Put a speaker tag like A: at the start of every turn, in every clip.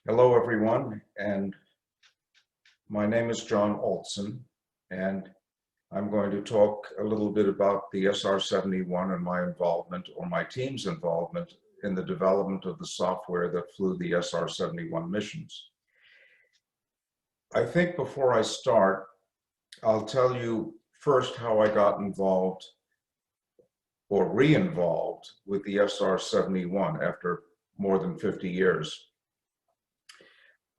A: Hello, everyone, and my name is John Olson, and I'm going to talk a little bit about the SR-71 and my involvement, or my team's involvement, in the development of the software that flew the SR-71 missions. I think before I start, I'll tell you first how I got involved or re-involved with the SR-71 after more than 50 years.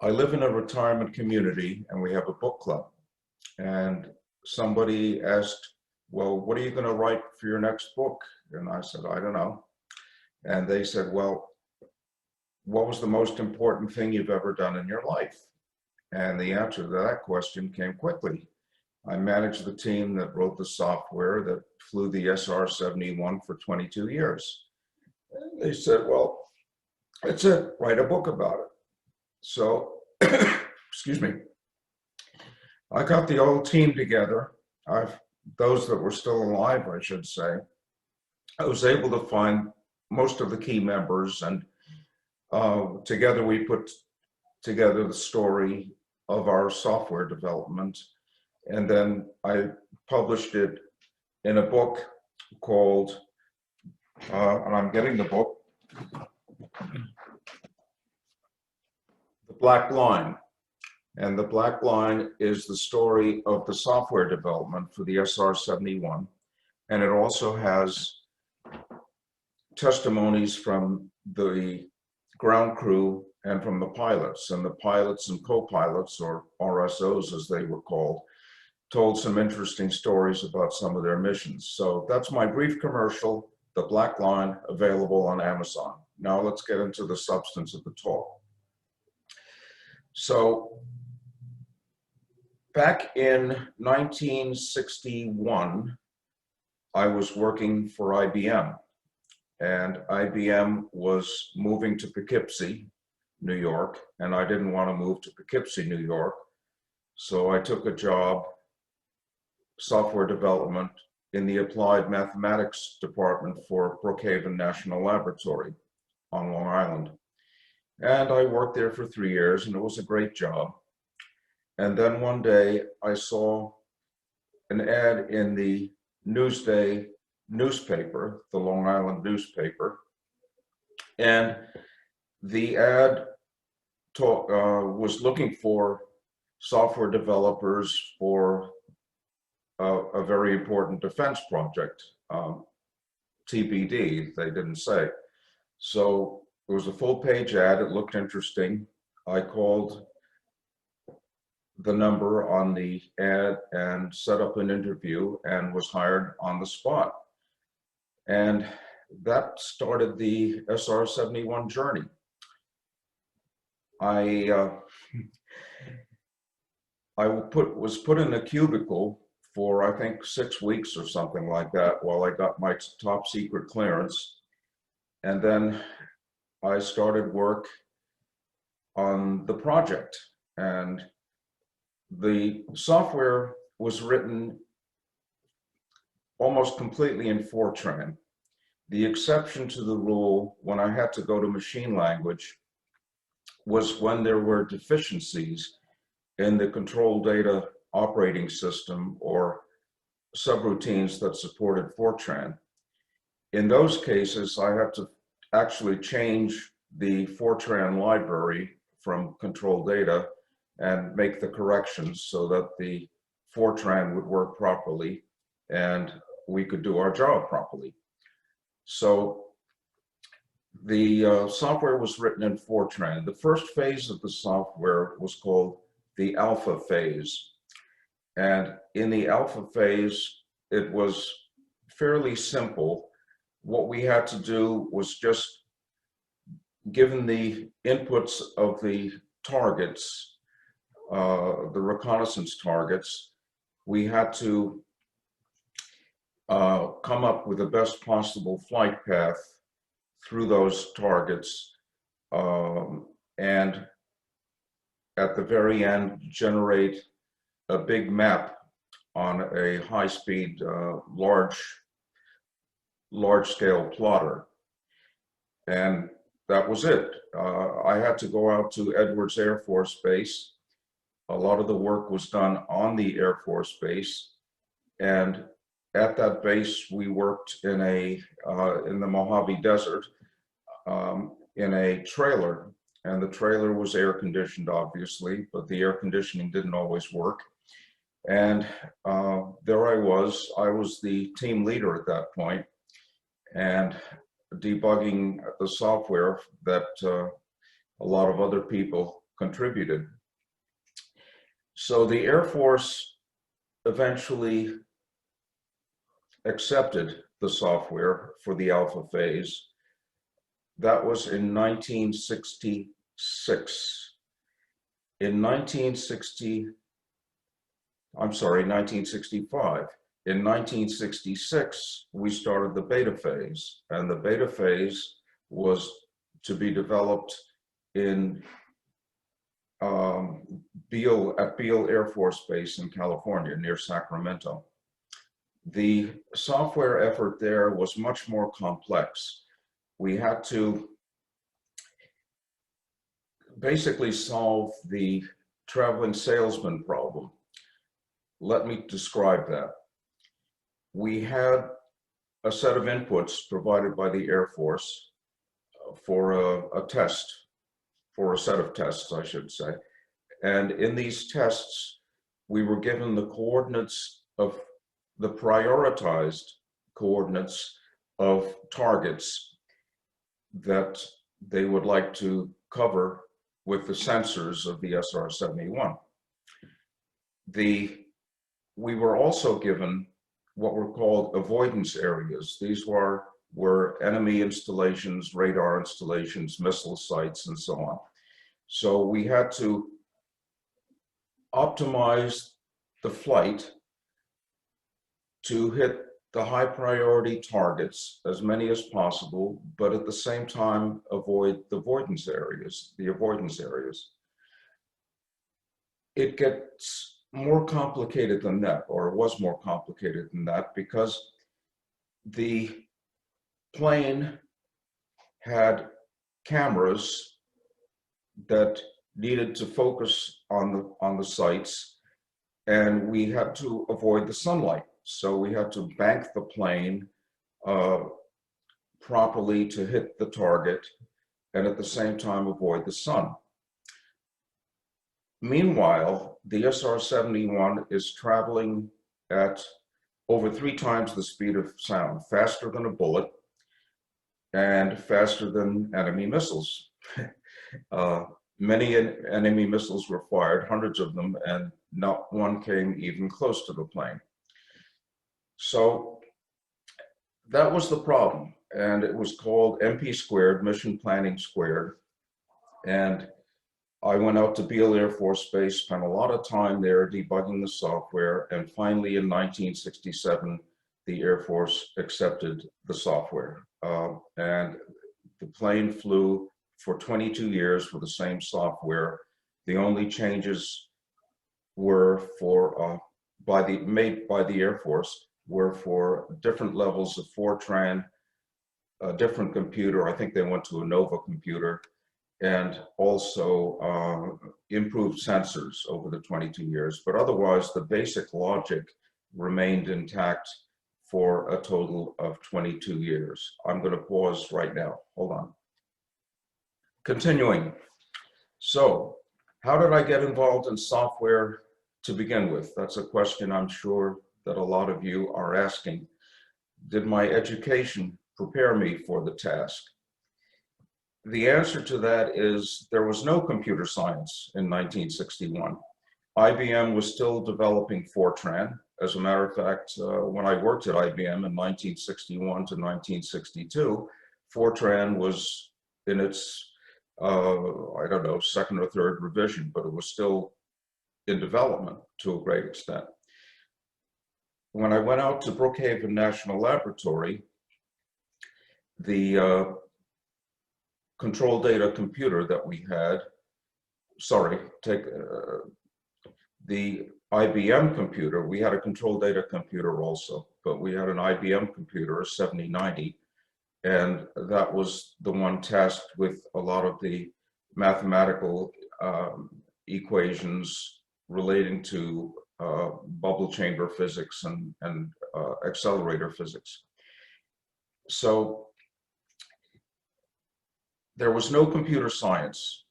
A: I live in a retirement community and we have a book club, and somebody asked, well, what are you going to write for your next book? And I said, I don't know. And they said, well, what was the most important thing you've ever done in your life? And the answer to that question came quickly. I managed the team that wrote the software that flew the SR-71 for 22 years. And they said, well, that's it, write a book about it. So, excuse me, I got the old team together, those that were still alive, I should say. I was able to find most of the key members, and together we put together the story of our software development, and then I published it in a book called, and I'm getting the book, The Black Line. And The Black Line is the story of the software development for the SR-71. And it also has testimonies from the ground crew and from the pilots. And the pilots and co-pilots, or RSOs as they were called, told some interesting stories about some of their missions. So that's my brief commercial, The Black Line, available on Amazon. Now let's get into the substance of the talk. So back in 1961, I was working for IBM, and IBM was moving to Poughkeepsie, New York, and I didn't want to move to Poughkeepsie, New York. So I took a job, software development, in the applied mathematics department for Brookhaven National Laboratory on Long Island. And I worked there for 3 years, and it was a great job. And then one day I saw an ad in the Newsday newspaper, the Long Island newspaper, and the ad was looking for software developers for a very important defense project, TBD, they didn't say. So it was a full-page ad. It looked interesting. I called the number on the ad and set up an interview and was hired on the spot. And that started the SR-71 journey. I was put in a cubicle for, I think, 6 weeks or something like that while I got my top secret clearance. And then I started work on the project, and the software was written almost completely in Fortran. The exception to the rule when I had to go to machine language was when there were deficiencies in the control data operating system or subroutines that supported Fortran. In those cases, I had to actually change the Fortran library from control data and make the corrections so that the Fortran would work properly and we could do our job properly. So the software was written in Fortran. The first phase of the software was called the alpha phase. And in the alpha phase, it was fairly simple. What we had to do was just, given the inputs of the targets, the reconnaissance targets, we had to come up with the best possible flight path through those targets, and at the very end generate a big map on a high-speed, large-scale plotter. And that was it. I had to go out to Edwards Air Force Base. A lot of the work was done on the Air Force Base, and at that base we worked in the Mojave Desert in a trailer, and the trailer was air conditioned, obviously, but the air conditioning didn't always work. And there I was the team leader at that point, and debugging the software that a lot of other people contributed. So the Air Force eventually accepted the software for the alpha phase. That was in 1966. In 1965. In 1966, we started the beta phase, and the beta phase was to be developed in Beale Air Force Base in California, near Sacramento. The software effort there was much more complex. We had to basically solve the traveling salesman problem. Let me describe that. We had a set of inputs provided by the Air Force for a test, for a set of tests, I should say. And in these tests, we were given the coordinates of the prioritized coordinates of targets that they would like to cover with the sensors of the SR-71. We were also given what were called avoidance areas. These were enemy installations, radar installations, missile sites, and so on. So we had to optimize the flight to hit the high priority targets, as many as possible, but at the same time avoid the avoidance areas. It gets more complicated than that, or it was more complicated than that, because the plane had cameras that needed to focus on the sites, and we had to avoid the sunlight. So we had to bank the plane properly to hit the target, and at the same time avoid the sun. Meanwhile, the SR-71 is traveling at over 3 times the speed of sound, faster than a bullet and faster than enemy missiles. Many enemy missiles were fired, hundreds of them, and not one came even close to the plane. So that was the problem, and it was called MP squared, mission planning squared. And I went out to Beale Air Force Base, spent a lot of time there debugging the software, and finally in 1967, the Air Force accepted the software. And the plane flew for 22 years with the same software. The only changes were made by the Air Force were for different levels of Fortran, a different computer. I think they went to a Nova computer, and also improved sensors over the 22 years. But otherwise, the basic logic remained intact for a total of 22 years. I'm going to pause right now. Hold on. Continuing. So, how did I get involved in software to begin with? That's a question I'm sure that a lot of you are asking. Did my education prepare me for the task? The answer to that is there was no computer science in 1961. IBM was still developing Fortran. As a matter of fact, when I worked at IBM in 1961 to 1962, Fortran was in its, I don't know, second or third revision, but it was still in development to a great extent. When I went out to Brookhaven National Laboratory, the control data computer that we had, the IBM computer, we had a control data computer also, but we had an IBM computer, a 7090, And that was the one tasked with a lot of the mathematical equations relating to bubble chamber physics and accelerator physics. So there was no computer science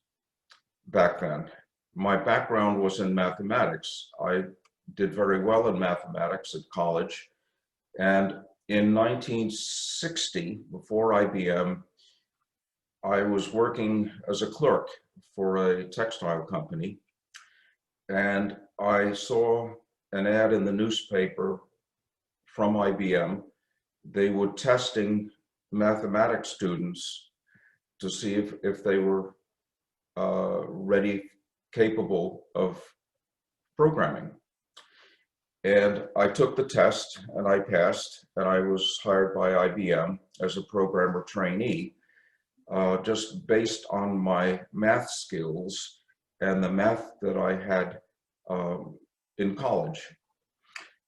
A: back then. My background was in mathematics. I did very well in mathematics at college. And in 1960, before IBM, I was working as a clerk for a textile company. And I saw an ad in the newspaper from IBM. They were testing mathematics students to see if they were ready, capable of programming. And I took the test and I passed, and I was hired by IBM as a programmer trainee, just based on my math skills and the math that I had in college.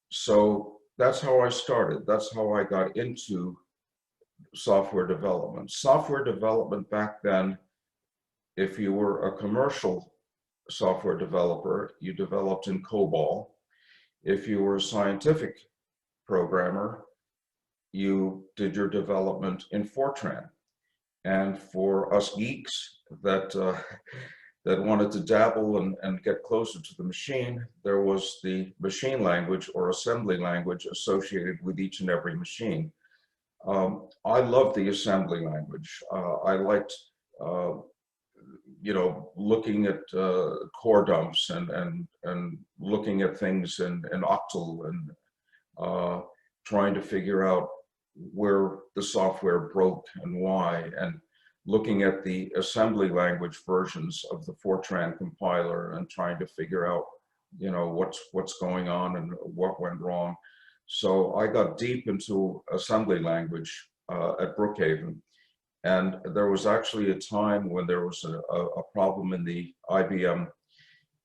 A: So that's how I started. That's how I got into software development. Software development back then, if you were a commercial software developer, you developed in COBOL. If you were a scientific programmer, you did your development in Fortran. And for us geeks that that wanted to dabble and get closer to the machine, there was the machine language or assembly language associated with each and every machine. I loved the assembly language. I liked looking at core dumps and looking at things in Octal and trying to figure out where the software broke and why, and looking at the assembly language versions of the Fortran compiler and trying to figure out, what's going on and what went wrong. So I got deep into assembly language at Brookhaven. And there was actually a time when there was a problem in the IBM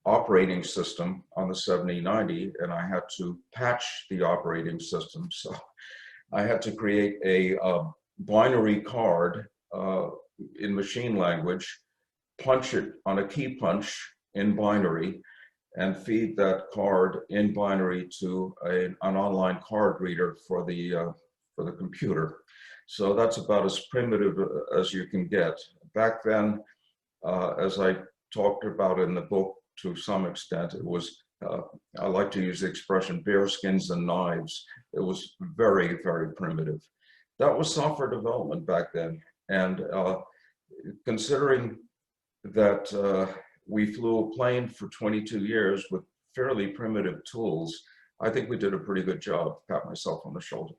A: operating system on the 7090, and I had to patch the operating system. So I had to create a binary card in machine language, punch it on a key punch in binary, and feed that card in binary to an online card reader for the computer. So that's about as primitive as you can get. Back then, as I talked about in the book to some extent, it was, I like to use the expression bear skins and knives. It was very, very primitive. That was software development back then. And considering that we flew a plane for 22 years with fairly primitive tools, I think we did a pretty good job. Pat myself on the shoulder.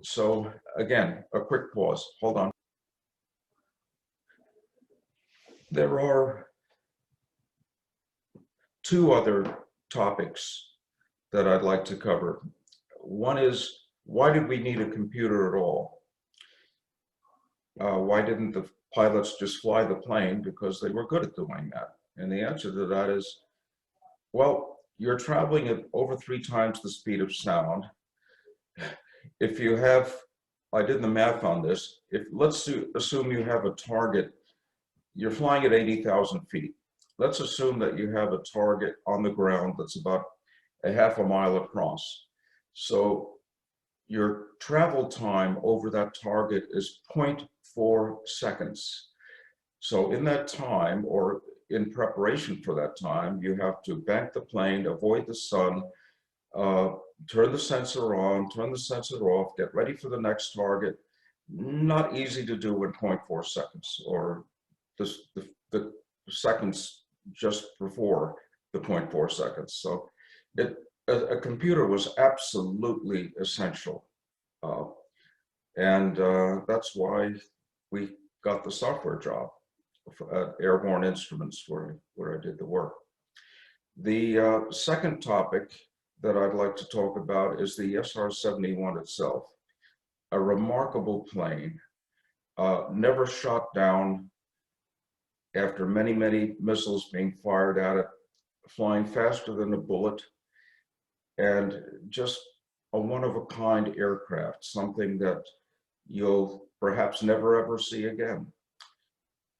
A: So again, a quick pause. Hold on. There are two other topics that I'd like to cover. One is, why did we need a computer at all? Why didn't the pilots just fly the plane? Because they were good at doing that. And the answer to that is, well, you're traveling at over 3 times the speed of sound. If you have, I did the math on this, let's assume you have a target, you're flying at 80,000 feet. Let's assume that you have a target on the ground that's about a half a mile across. So your travel time over that target is 0.4 seconds. So in that time, or in preparation for that time, you have to bank the plane, avoid the sun, turn the sensor on, turn the sensor off, get ready for the next target. Not easy to do in 0.4 seconds, or the seconds just before the 0.4 seconds. So a computer was absolutely essential. And that's why we got the software job at Airborne Instruments, where I did the work. The second topic that I'd like to talk about is the SR-71 itself. A remarkable plane, never shot down after many, many missiles being fired at it, flying faster than a bullet, and just a one-of-a-kind aircraft, something that you'll perhaps never ever see again.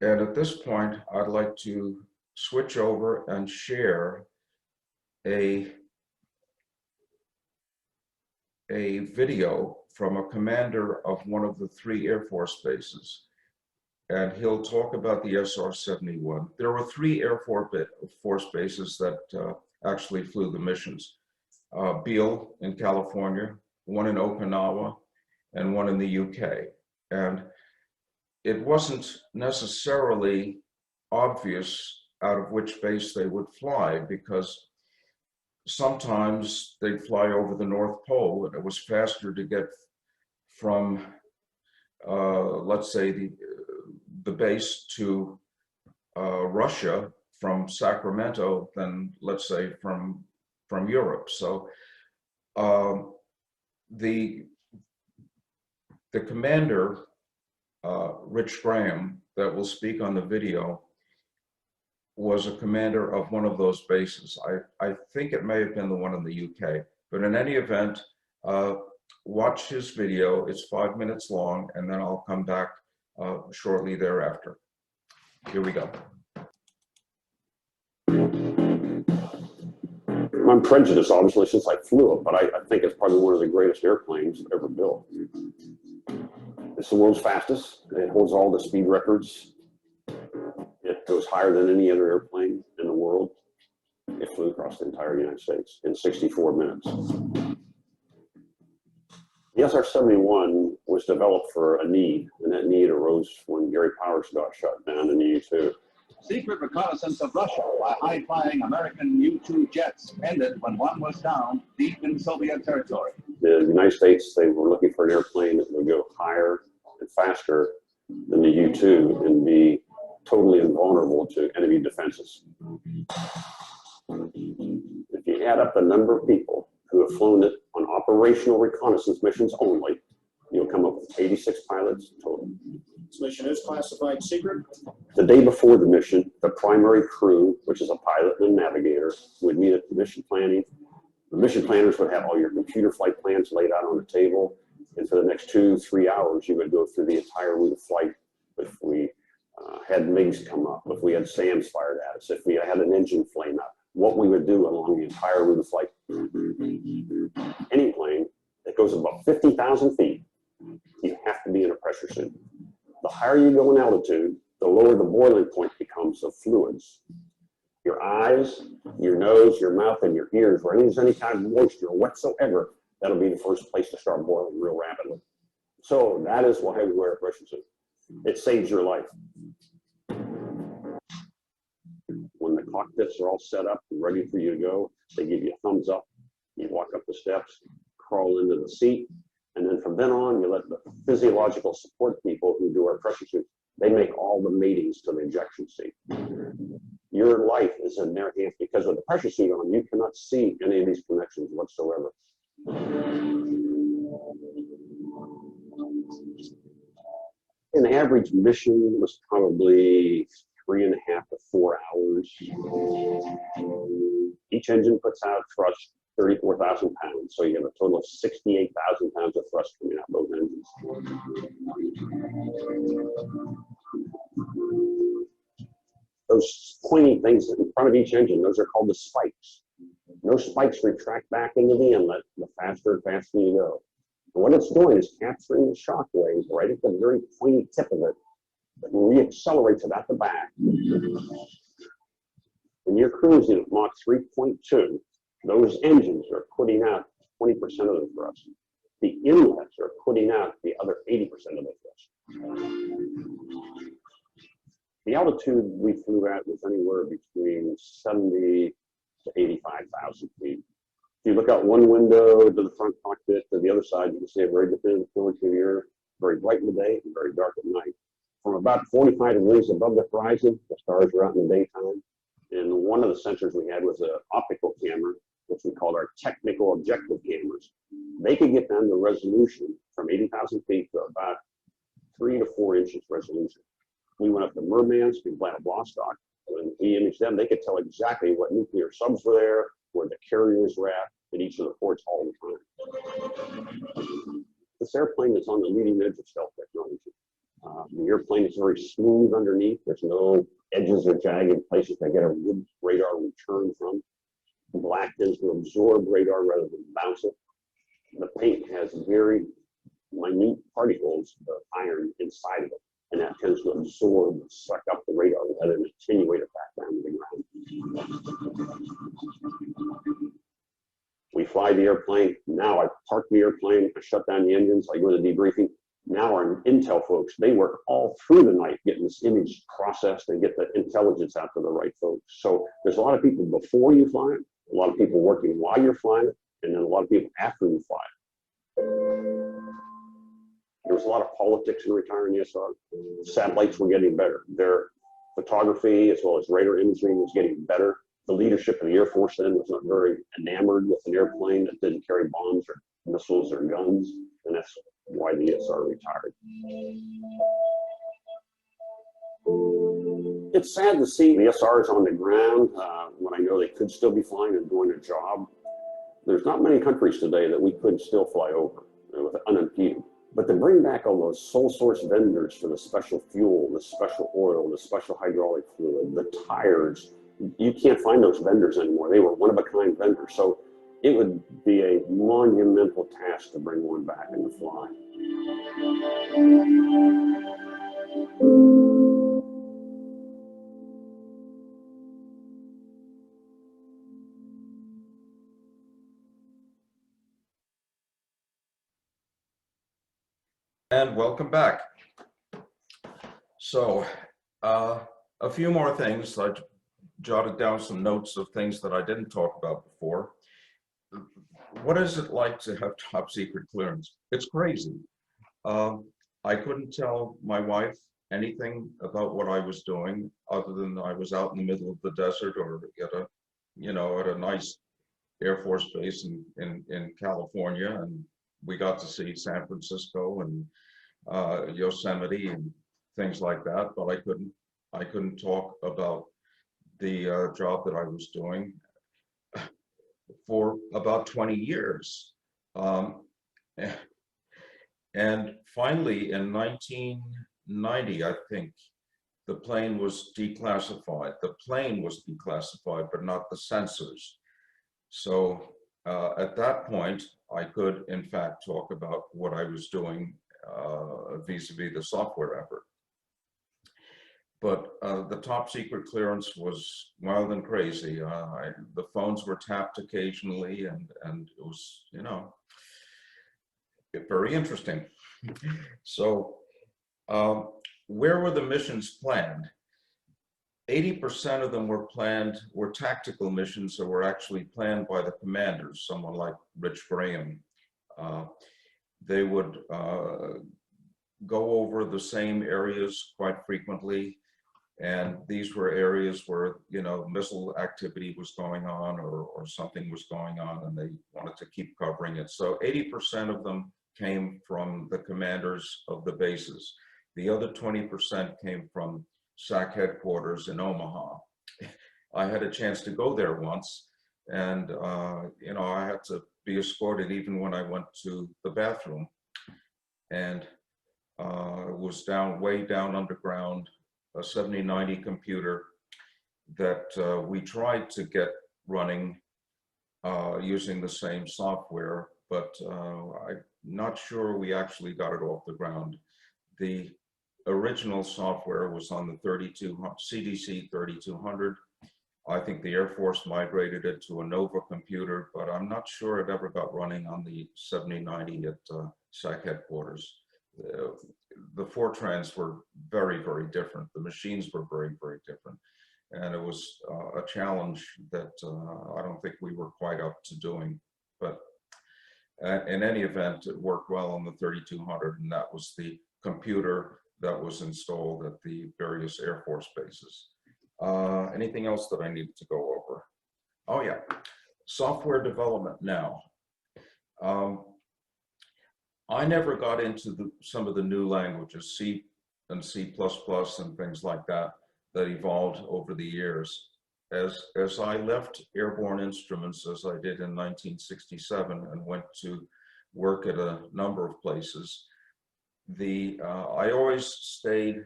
A: And at this point, I'd like to switch over and share a video from a commander of one of the 3 Air Force bases. And he'll talk about the SR-71. There were 3 Air Force bases that actually flew the missions. Beale in California, one in Okinawa, and one in the UK. And it wasn't necessarily obvious out of which base they would fly, because sometimes they'd fly over the North Pole, and it was faster to get from, let's say, the base to Russia from Sacramento than, let's say, from Europe. So the commander, Rich Graham, that will speak on the video, was a commander of one of those bases. I think it may have been the one in the UK, but in any event, watch his video. It's 5 minutes long, and then I'll come back shortly thereafter. Here we go.
B: I'm prejudiced, obviously, since I flew it, but I think it's probably one of the greatest airplanes ever built. It's the world's fastest. It holds all the speed records. It goes higher than any other airplane in the world. It flew across the entire United States in 64 minutes. The SR-71 was developed for a need, and that need arose when Gary Powers got shot down in the U-2.
C: Secret reconnaissance of Russia by high-flying American U-2 jets ended when one was down deep in Soviet territory.
B: The United States, they were looking for an airplane that would go higher and faster than the U-2 and be totally invulnerable to enemy defenses. If you add up the number of people who have flown it on operational reconnaissance missions only, you'll come up with 86 pilots total.
D: This mission is classified secret.
B: The day before the mission, the primary crew, which is a pilot and a navigator, would meet at the mission planning. The mission planners would have all your computer flight plans laid out on the table. And for the next 2-3 hours, you would go through the entire route of flight. If we had MiGs come up, if we had SAMs fired at us, if we had an engine flame up, what we would do along the entire route of flight. Any plane that goes above 50,000 feet, you have to be in a pressure suit. The higher you go in altitude, the lower the boiling point becomes of fluids. Your eyes, your nose, your mouth, and your ears, where there's any kind of moisture whatsoever, that'll be the first place to start boiling real rapidly. So that is why we wear a pressure suit. It saves your life. When the cockpits are all set up and ready for you to go, they give you a thumbs up. You walk up the steps, crawl into the seat, and then from then on, you let the physiological support people who do our pressure suits, they make all the matings to the ejection seat. Your life is in their hands because with the pressure suit on, you cannot see any of these connections whatsoever. An average mission was probably 3.5 to 4 hours. Each engine puts out thrust 34,000 pounds, so you have a total of 68,000 pounds of thrust coming out of those engines. Those pointy things in front of each engine, those are called the spikes. Those spikes retract back into the inlet the faster and faster you go. And what it's doing is capturing the shock waves right at the very pointy tip of it that reaccelerates it at the back. When you're cruising at Mach 3.2, those engines are putting out 20% of the thrust. The inlets are putting out the other 80% of the thrust. The altitude we flew at was anywhere between 70 to 85,000 feet. If you look out one window to the front cockpit to the other side, you can see a very definitive fluid to the air, very bright in the day and very dark at night. From about 45 degrees above the horizon, the stars were out in the daytime. And one of the sensors we had was an optical camera, which we called our technical objective cameras. They could get down to resolution from 80,000 feet to about 3 to 4 inches resolution. We went up to Murmansk and Vladivostok. When we imaged them, they could tell exactly what nuclear subs were there, where the carriers were at each of the ports all the time. this airplane is on the leading edge of stealth technology. The airplane is very smooth underneath. There's no edges or jagged places that get a good radar return from. The black tends to absorb radar rather than bounce it. The paint has very minute particles of iron inside of it, and that tends to absorb and suck up the radar rather than attenuate it back down to the ground. We fly the airplane. Now I park the airplane, I shut down the engines, I go to the debriefing. Now our intel folks, they work all through the night getting this image processed and get the intelligence out to the right folks. So there's a lot of people before you fly it, a lot of people working while you're flying it, and then a lot of people after you fly it. There was a lot of politics in retiring the SR. Satellites were getting better. Their photography as well as radar imagery was getting better. The leadership of the Air Force then was not very enamored with an airplane that didn't carry bombs or missiles or guns, and that's why the SR retired. It's sad to see the SRs on the ground when I know they could still be flying and doing a job. There's not many countries today that we could still fly over with unimpeded. But to bring back all those sole source vendors for the special fuel, the special oil, the special hydraulic fluid, the tires, you can't find those vendors anymore. They were one-of-a-kind vendors. So it would be a monumental task to bring one back and to fly.
A: And welcome back. So a few more things. I jotted down some notes of things that I didn't talk about before. What is it like to have top secret clearance? It's crazy. I couldn't tell my wife anything about what I was doing other than I was out in the middle of the desert or at a nice Air Force base in California, and we got to see San Francisco and Yosemite and things like that, but I couldn't talk about the job that I was doing for about 20 years. And finally, in 1990, I think, the plane was declassified. The plane was declassified, but not the sensors. So at that point, I could, in fact, talk about what I was doing vis-a-vis the software effort. But the top secret clearance was wild and crazy. The phones were tapped occasionally, and it was, very interesting. So where were the missions planned? 80% of them were tactical missions that were actually planned by the commanders, someone like Rich Graham. They would go over the same areas quite frequently, and these were areas where missile activity was going on or something was going on, and they wanted to keep covering it. So 80% of them came from the commanders of the bases. The other 20% came from SAC headquarters in Omaha. I had a chance to go there once, and I had to be escorted even when I went to the bathroom, and it was way down underground, a 7090 computer that we tried to get running using the same software, but I'm not sure we actually got it off the ground. The original software was on the CDC 3200. I think the Air Force migrated it to a Nova computer, but I'm not sure it ever got running on the 7090 at SAC headquarters. The Fortrans were very, very different. The machines were very, very different. And it was a challenge that I don't think we were quite up to doing. But in any event, it worked well on the 3200, and that was the computer that was installed at the various Air Force bases. Anything else that I needed to go over? Oh yeah, software development now. I never got into some of the new languages, C and C++ and things like that evolved over the years. As I left Airborne Instruments, as I did in 1967, and went to work at a number of places. I always stayed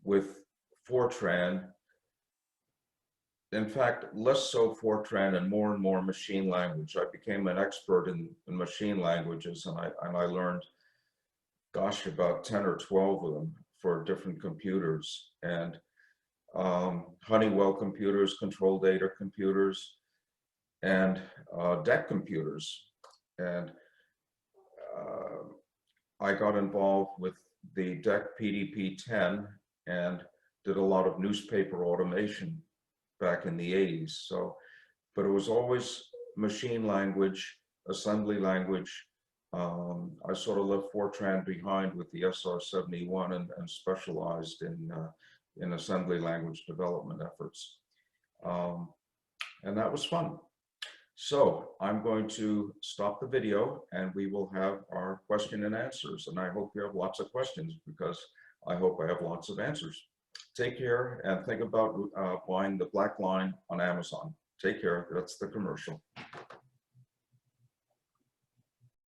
A: with Fortran. In fact, less so Fortran and more machine language. I became an expert in machine languages, and I learned, gosh, about 10 or 12 of them for different computers, and Honeywell computers, control data computers, and DEC computers. And I got involved with the DEC PDP-10 and did a lot of newspaper automation back in the 80s. So, but it was always machine language, assembly language. I sort of left Fortran behind with the SR-71 and specialized in assembly language development efforts. And that was fun. So I'm going to stop the video and we will have our question and answers. And I hope you have lots of questions, because I hope I have lots of answers. Take care, and think about buying the Black Line on Amazon. Take care. That's the commercial.